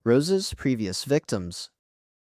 Rose's previous victims.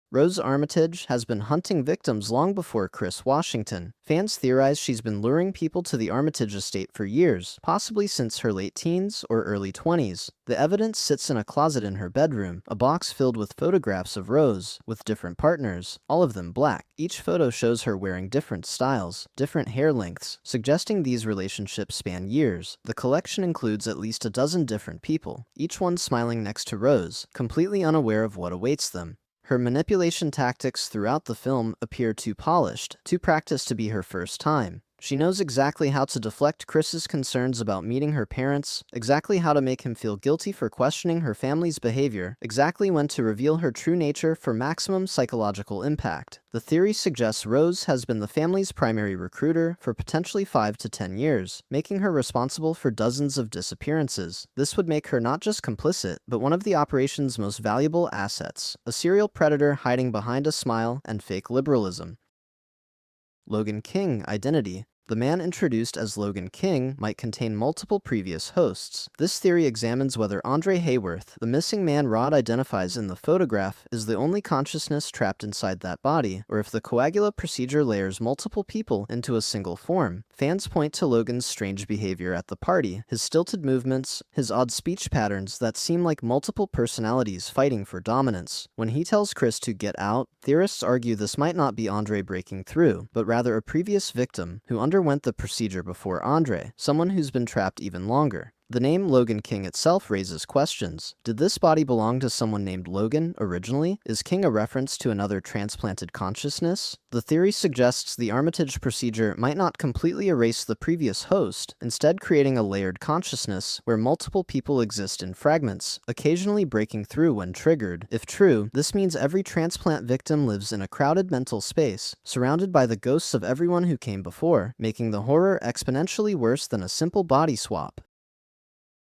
Rose Armitage has been hunting victims long before Chris Washington. Fans theorize she's been luring people to the Armitage estate for years, possibly since her late teens or early 20s. The evidence sits in a closet in her bedroom, a box filled with photographs of Rose, with different partners, all of them black. Each photo shows her wearing different styles, different hair lengths, suggesting these relationships span years. The collection includes at least a dozen different people, each one smiling next to Rose, completely unaware of what awaits them. Her manipulation tactics throughout the film appear too polished, too practiced to be her first time. She knows exactly how to deflect Chris's concerns about meeting her parents, exactly how to make him feel guilty for questioning her family's behavior, exactly when to reveal her true nature for maximum psychological impact. The theory suggests Rose has been the family's primary recruiter for potentially 5 to 10 years, making her responsible for dozens of disappearances. This would make her not just complicit, but one of the operation's most valuable assets, a serial predator hiding behind a smile and fake liberalism. Logan King identity. The man introduced as Logan King might contain multiple previous hosts. This theory examines whether Andre Hayworth, the missing man Rod identifies in the photograph, is the only consciousness trapped inside that body, or if the Coagula procedure layers multiple people into a single form. Fans point to Logan's strange behavior at the party, his stilted movements, his odd speech patterns that seem like multiple personalities fighting for dominance. When he tells Chris to get out, theorists argue this might not be Andre breaking through, but rather a previous victim who underwent the procedure before Andre, someone who's been trapped even longer. The name Logan King itself raises questions. Did this body belong to someone named Logan originally? Is King a reference to another transplanted consciousness? The theory suggests the Armitage procedure might not completely erase the previous host, instead creating a layered consciousness where multiple people exist in fragments, occasionally breaking through when triggered. If true, this means every transplant victim lives in a crowded mental space, surrounded by the ghosts of everyone who came before, making the horror exponentially worse than a simple body swap.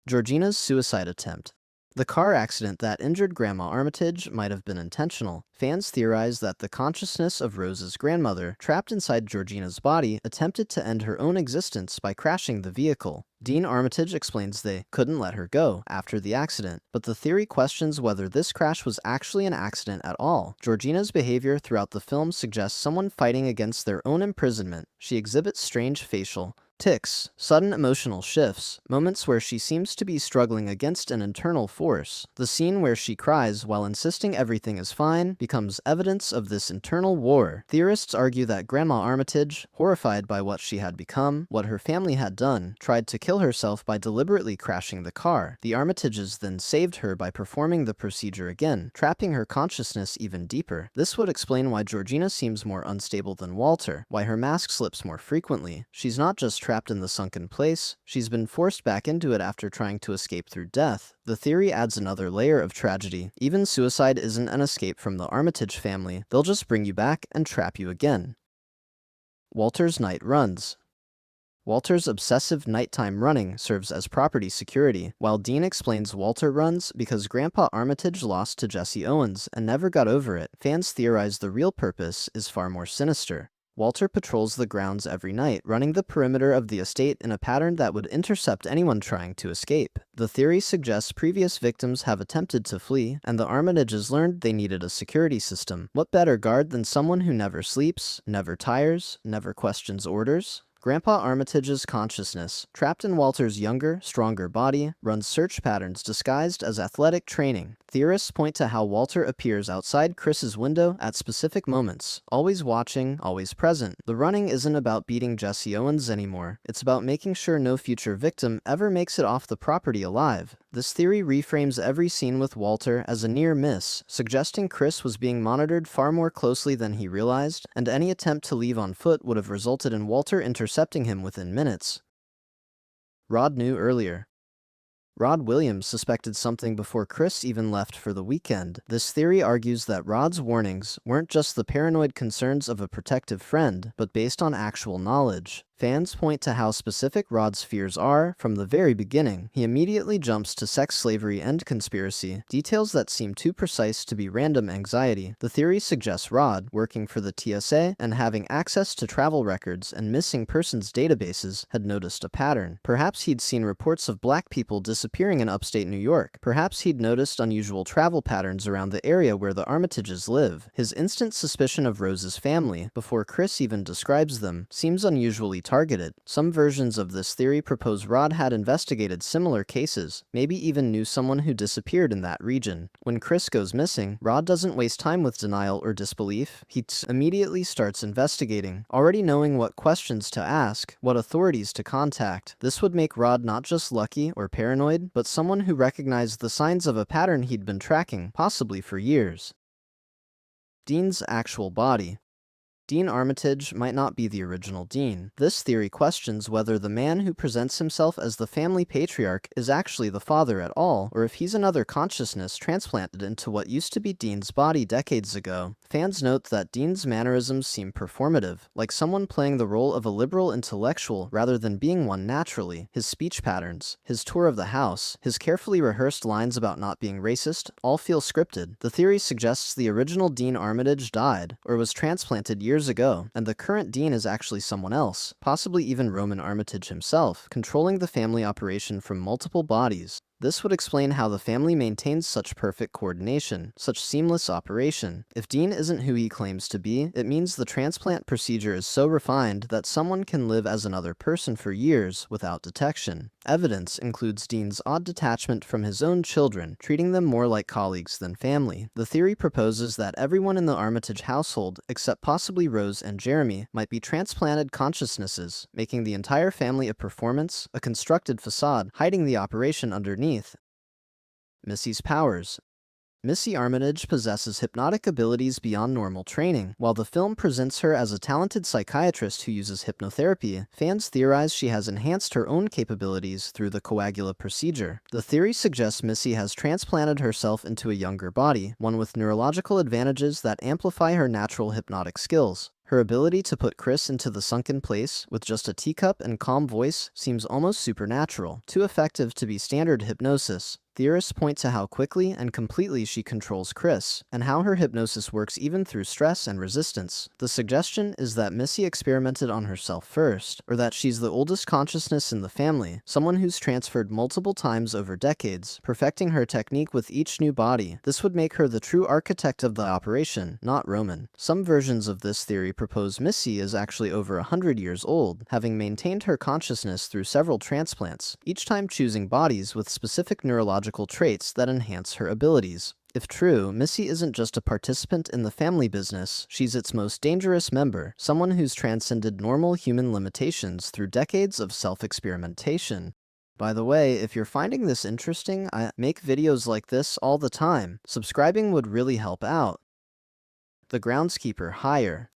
Georgina's suicide attempt. The car accident that injured Grandma Armitage might have been intentional. Fans theorize that the consciousness of Rose's grandmother, trapped inside Georgina's body, attempted to end her own existence by crashing the vehicle. Dean Armitage explains they couldn't let her go after the accident, but the theory questions whether this crash was actually an accident at all. Georgina's behavior throughout the film suggests someone fighting against their own imprisonment. She exhibits strange facial tics, sudden emotional shifts, moments where she seems to be struggling against an internal force. The scene where she cries while insisting everything is fine becomes evidence of this internal war. Theorists argue that Grandma Armitage, horrified by what she had become, what her family had done, tried to kill herself by deliberately crashing the car. The Armitages then saved her by performing the procedure again, trapping her consciousness even deeper. This would explain why Georgina seems more unstable than Walter, why her mask slips more frequently. She's not just trapped in the sunken place, she's been forced back into it after trying to escape through death. The theory adds another layer of tragedy. Even suicide isn't an escape from the Armitage family, they'll just bring you back and trap you again. Walter's night runs. Walter's obsessive nighttime running serves as property security, while Dean explains Walter runs because Grandpa Armitage lost to Jesse Owens and never got over it. Fans theorize the real purpose is far more sinister. Walter patrols the grounds every night, running the perimeter of the estate in a pattern that would intercept anyone trying to escape. The theory suggests previous victims have attempted to flee, and the Armitages learned they needed a security system. What better guard than someone who never sleeps, never tires, never questions orders? Grandpa Armitage's consciousness, trapped in Walter's younger, stronger body, runs search patterns disguised as athletic training. Theorists point to how Walter appears outside Chris's window at specific moments, always watching, always present. The running isn't about beating Jesse Owens anymore, it's about making sure no future victim ever makes it off the property alive. This theory reframes every scene with Walter as a near miss, suggesting Chris was being monitored far more closely than he realized, and any attempt to leave on foot would have resulted in Walter intercepting him within minutes. Rod knew earlier. Rod Williams suspected something before Chris even left for the weekend. This theory argues that Rod's warnings weren't just the paranoid concerns of a protective friend, but based on actual knowledge. Fans point to how specific Rod's fears are from the very beginning. He immediately jumps to sex slavery and conspiracy, details that seem too precise to be random anxiety. The theory suggests Rod, working for the TSA and having access to travel records and missing persons databases, had noticed a pattern. Perhaps he'd seen reports of black people disappearing in upstate New York. Perhaps he'd noticed unusual travel patterns around the area where the Armitages live. His instant suspicion of Rose's family, before Chris even describes them, seems unusually targeted. Some versions of this theory propose Rod had investigated similar cases, maybe even knew someone who disappeared in that region. When Chris goes missing, Rod doesn't waste time with denial or disbelief. He immediately starts investigating, already knowing what questions to ask, what authorities to contact. This would make Rod not just lucky or paranoid, but someone who recognized the signs of a pattern he'd been tracking, possibly for years. Dean's actual body. Dean Armitage might not be the original Dean. This theory questions whether the man who presents himself as the family patriarch is actually the father at all, or if he's another consciousness transplanted into what used to be Dean's body decades ago. Fans note that Dean's mannerisms seem performative, like someone playing the role of a liberal intellectual rather than being one naturally. His speech patterns, his tour of the house, his carefully rehearsed lines about not being racist, all feel scripted. The theory suggests the original Dean Armitage died, or was transplanted years ago, and the current Dean is actually someone else, possibly even Roman Armitage himself, controlling the family operation from multiple bodies. This would explain how the family maintains such perfect coordination, such seamless operation. If Dean isn't who he claims to be, it means the transplant procedure is so refined that someone can live as another person for years without detection. Evidence includes Dean's odd detachment from his own children, treating them more like colleagues than family. The theory proposes that everyone in the Armitage household, except possibly Rose and Jeremy, might be transplanted consciousnesses, making the entire family a performance, a constructed facade, hiding the operation underneath. Missy's powers. Missy Armitage possesses hypnotic abilities beyond normal training. While the film presents her as a talented psychiatrist who uses hypnotherapy, fans theorize she has enhanced her own capabilities through the Coagula procedure. The theory suggests Missy has transplanted herself into a younger body, one with neurological advantages that amplify her natural hypnotic skills. Her ability to put Chris into the sunken place with just a teacup and calm voice seems almost supernatural, too effective to be standard hypnosis. Theorists point to how quickly and completely she controls Chris, and how her hypnosis works even through stress and resistance. The suggestion is that Missy experimented on herself first, or that she's the oldest consciousness in the family, someone who's transferred multiple times over decades, perfecting her technique with each new body. This would make her the true architect of the operation, not Roman. Some versions of this theory propose Missy is actually over 100 years old, having maintained her consciousness through several transplants, each time choosing bodies with specific neurological traits that enhance her abilities. If true, Missy isn't just a participant in the family business, she's its most dangerous member, someone who's transcended normal human limitations through decades of self-experimentation. By the way, if you're finding this interesting, I make videos like this all the time. Subscribing would really help out. The groundskeeper hire.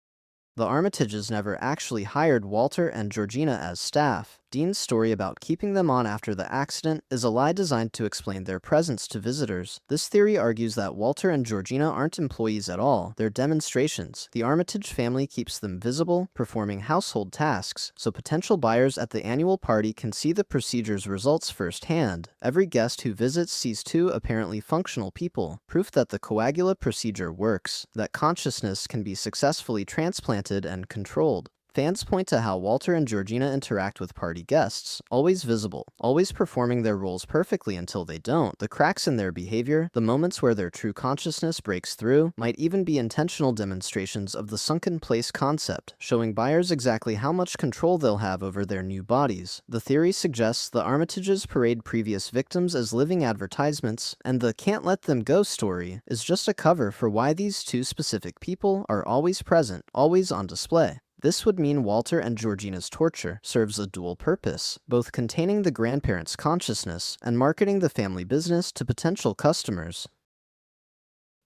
The Armitages never actually hired Walter and Georgina as staff. Dean's story about keeping them on after the accident is a lie designed to explain their presence to visitors. This theory argues that Walter and Georgina aren't employees at all, they're demonstrations. The Armitage family keeps them visible, performing household tasks, so potential buyers at the annual party can see the procedure's results firsthand. Every guest who visits sees two apparently functional people, proof that the Coagula procedure works, that consciousness can be successfully transplanted and controlled. Fans point to how Walter and Georgina interact with party guests, always visible, always performing their roles perfectly until they don't. The cracks in their behavior, the moments where their true consciousness breaks through, might even be intentional demonstrations of the sunken place concept, showing buyers exactly how much control they'll have over their new bodies. The theory suggests the Armitages parade previous victims as living advertisements, and the "can't let them go" story is just a cover for why these two specific people are always present, always on display. This would mean Walter and Georgina's torture serves a dual purpose, both containing the grandparents' consciousness and marketing the family business to potential customers.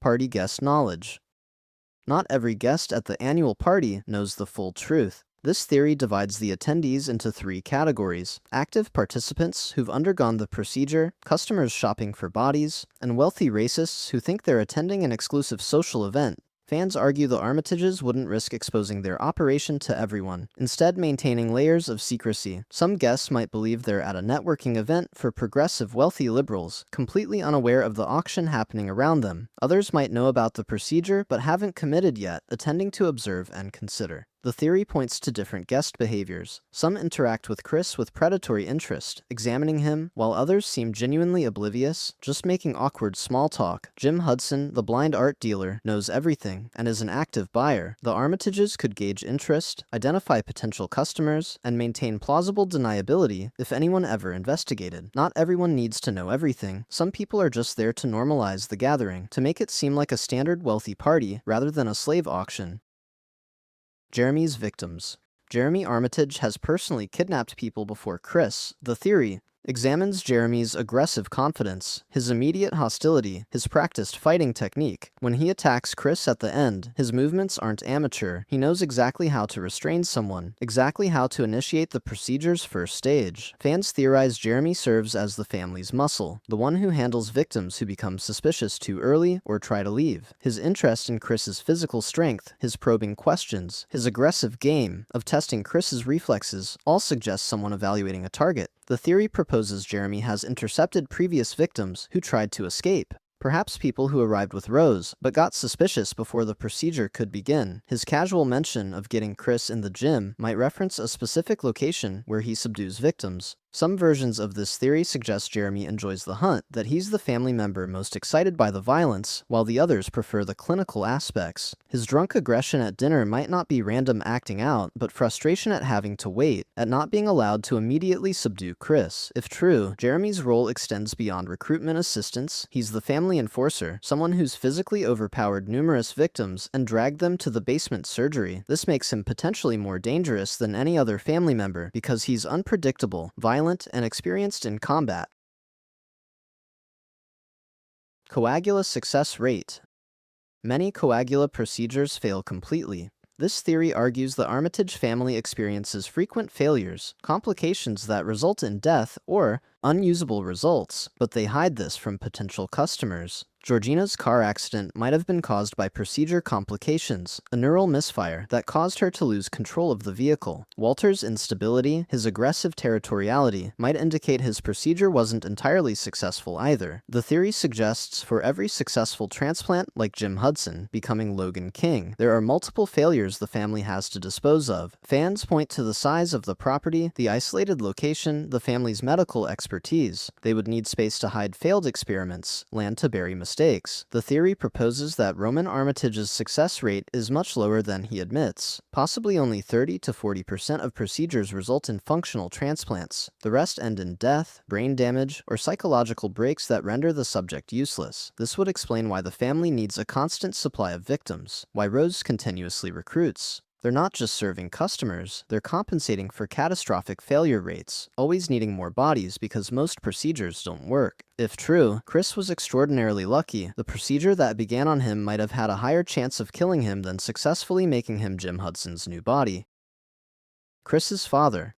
Party guest knowledge. Not every guest at the annual party knows the full truth. This theory divides the attendees into three categories: active participants who've undergone the procedure, customers shopping for bodies, and wealthy racists who think they're attending an exclusive social event. Fans argue the Armitages wouldn't risk exposing their operation to everyone, instead maintaining layers of secrecy. Some guests might believe they're at a networking event for progressive wealthy liberals, completely unaware of the auction happening around them. Others might know about the procedure but haven't committed yet, attending to observe and consider. The theory points to different guest behaviors. Some interact with Chris with predatory interest, examining him, while others seem genuinely oblivious, just making awkward small talk. Jim Hudson, the blind art dealer, knows everything and is an active buyer. The Armitages could gauge interest, identify potential customers, and maintain plausible deniability if anyone ever investigated. Not everyone needs to know everything. Some people are just there to normalize the gathering, to make it seem like a standard wealthy party rather than a slave auction. Jeremy's victims. Jeremy Armitage has personally kidnapped people before Chris. The theory examines Jeremy's aggressive confidence, his immediate hostility, his practiced fighting technique. When he attacks Chris at the end, his movements aren't amateur. He knows exactly how to restrain someone, exactly how to initiate the procedure's first stage. Fans theorize Jeremy serves as the family's muscle, the one who handles victims who become suspicious too early or try to leave. His interest in Chris's physical strength, his probing questions, his aggressive game of testing Chris's reflexes all suggest someone evaluating a target. The theory proposes Jeremy has intercepted previous victims who tried to escape. Perhaps people who arrived with Rose, but got suspicious before the procedure could begin. His casual mention of getting Chris in the gym might reference a specific location where he subdues victims. Some versions of this theory suggest Jeremy enjoys the hunt, that he's the family member most excited by the violence, while the others prefer the clinical aspects. His drunk aggression at dinner might not be random acting out, but frustration at having to wait, at not being allowed to immediately subdue Chris. If true, Jeremy's role extends beyond recruitment assistance. He's the family enforcer, someone who's physically overpowered numerous victims and dragged them to the basement surgery. This makes him potentially more dangerous than any other family member because he's unpredictable, violent, and experienced in combat. Coagula success rate. Many coagula procedures fail completely. This theory argues the Armitage family experiences frequent failures, complications that result in death, or unusable results, but they hide this from potential customers. Georgina's car accident might have been caused by procedure complications, a neural misfire that caused her to lose control of the vehicle. Walter's instability, his aggressive territoriality, might indicate his procedure wasn't entirely successful either. The theory suggests for every successful transplant, like Jim Hudson becoming Logan King, there are multiple failures the family has to dispose of. Fans point to the size of the property, the isolated location, the family's medical expertise. They would need space to hide failed experiments, land to bury mistakes. The theory proposes that Roman Armitage's success rate is much lower than he admits. Possibly only 30 to 40% of procedures result in functional transplants. The rest end in death, brain damage, or psychological breaks that render the subject useless. This would explain why the family needs a constant supply of victims, why Rose continuously recruits. They're not just serving customers, they're compensating for catastrophic failure rates, always needing more bodies because most procedures don't work. If true, Chris was extraordinarily lucky. The procedure that began on him might have had a higher chance of killing him than successfully making him Jim Hudson's new body. Chris's father.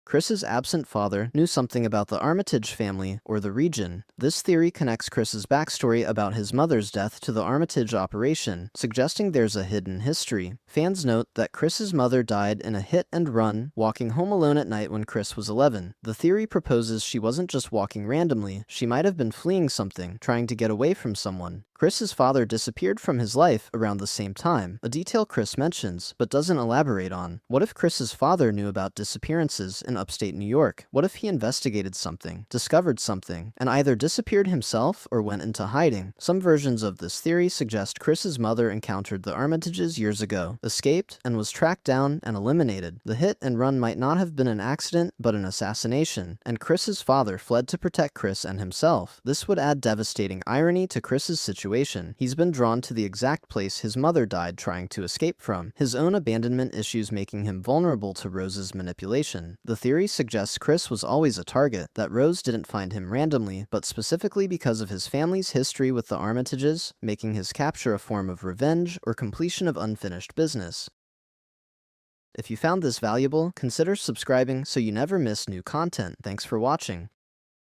Chris's absent father knew something about the Armitage family, or the region. This theory connects Chris's backstory about his mother's death to the Armitage operation, suggesting there's a hidden history. Fans note that Chris's mother died in a hit and run, walking home alone at night when Chris was 11. The theory proposes she wasn't just walking randomly, she might have been fleeing something, trying to get away from someone. Chris's father disappeared from his life around the same time, a detail Chris mentions, but doesn't elaborate on. What if Chris's father knew about disappearances in upstate New York? What if he investigated something, discovered something, and either disappeared himself or went into hiding? Some versions of this theory suggest Chris's mother encountered the Armitages years ago, escaped, and was tracked down and eliminated. The hit and run might not have been an accident, but an assassination, and Chris's father fled to protect Chris and himself. This would add devastating irony to Chris's situation. He's been drawn to the exact place his mother died trying to escape from, his own abandonment issues making him vulnerable to Rose's manipulation. The theory suggests Chris was always a target, that Rose didn't find him randomly, but specifically because of his family's history with the Armitages, making his capture a form of revenge or completion of unfinished business. If you found this valuable, consider subscribing so you never miss new content. Thanks for watching.